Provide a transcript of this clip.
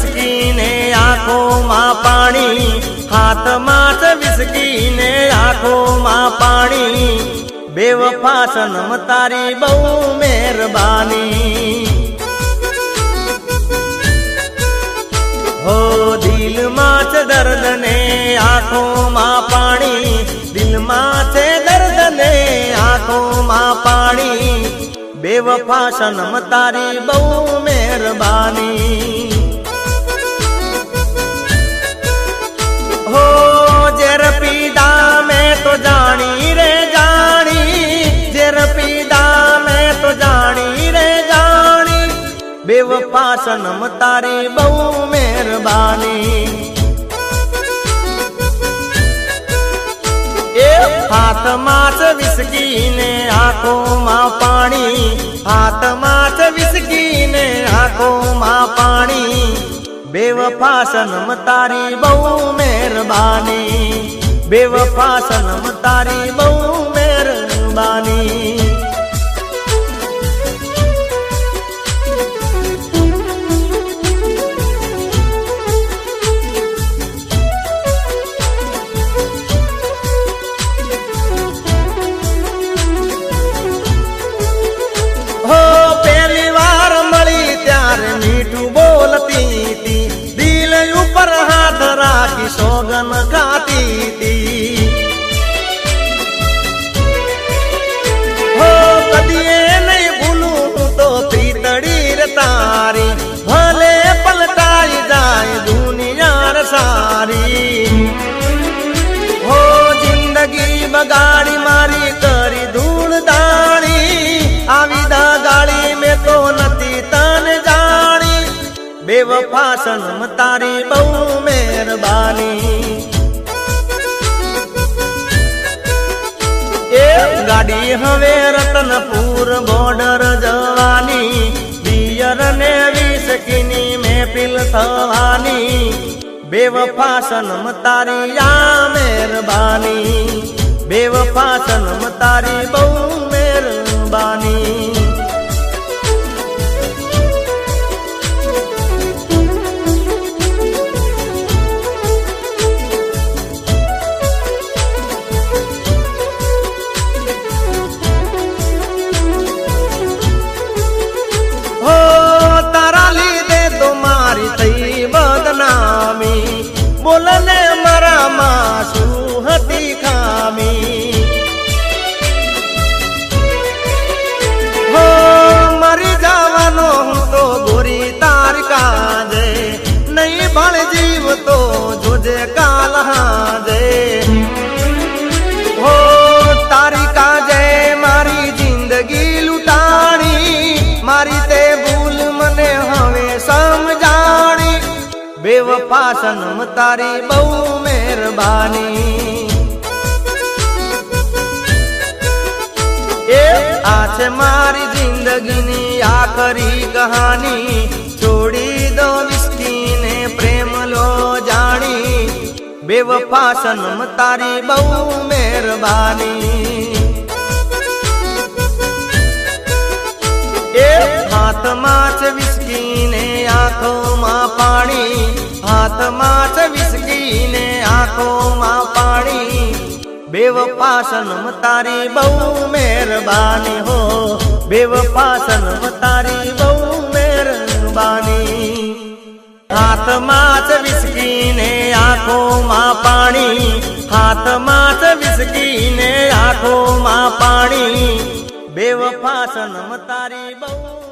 Whisky ને આંખોમાં પાણી, હાથમાં છે વિસ્કી ને આંખોમાં પાણી, બેવફા સનમ તારી બહુ મહેરબાની। હો દિલમાં છે દર્દ ને આંખોમાં પાણી, દિલમાં છે દર્દ ને આંખોમાં પાણી, બેવફા સનમ તારી બહુ મહેરબાની। हो जेर पीदा मैं तो जानी रे जानी, जेर पीदा मैं तो जानी रे जानी, बेवफा सनम तारी बहू मेहरबानी। हाथ माच विस्की ने आंखों मां पानी, हाथ माच विस्की ने आंखों मां पानी, बेवफा सनम तारी बहू मेहरबानी, बेवफा सनम तारी बहू मेहरबानी। हो पहली बार मળી ત્યારે મીઠું બોલતી હતી, દિલ ઉપર હાથ રાખી સોગન ખાતી હતી। હો કદી નહીં ભૂલું તો પ્રીતડી રે તારી, ભલે પલટાઈ જાય દુનિયા રે સારી। હો જિંદગી બગાડી મારી કરી ધૂળ દાણી, આવી દા ગાળી મેં તો નથી તને જાણી, बेवफा सनम तारी बहू मेहरबानी। ए गाड़ी हवे रतनपुर बॉर्डर जवानी, बियर ने विस्कीनी महफिल थवानी, बेवफा सनम तारी या मेहरबानी, बेवफा सनम तारी बहू मेहरबानी। बोलने मरा मासू हती खामी, हो मरी जावानो हूँ तो गोरी तार काजे, नहीं भण जीव तो जोजे काल हाजे। हो तारी काजे मारी जिंदगी लुटाणी, मारी ते भूल मने हवे समझाणी, बेवफा सनम तारी बहू मेहरबानी। ए आज मारी जिंदगी नी आखरी कहानी, छोड़ी दो विस्की ने प्रेम लो जानी, बेवफा सनम तारी बहू मेहरबानी। हाथ माच विस्की ने आंखों मां पानी, हाथ माच विस्की ने आंखों मां पानी, बेवफा सनम तारी बहू मेहरबानी। हो बेवफा सनम तारी बहू मेहरबानी। हाथ माच विस्की ने आंखों मां पानी, हाथ माच विस्की ने आंखों मां पानी, बेवफा सनम तारी बहू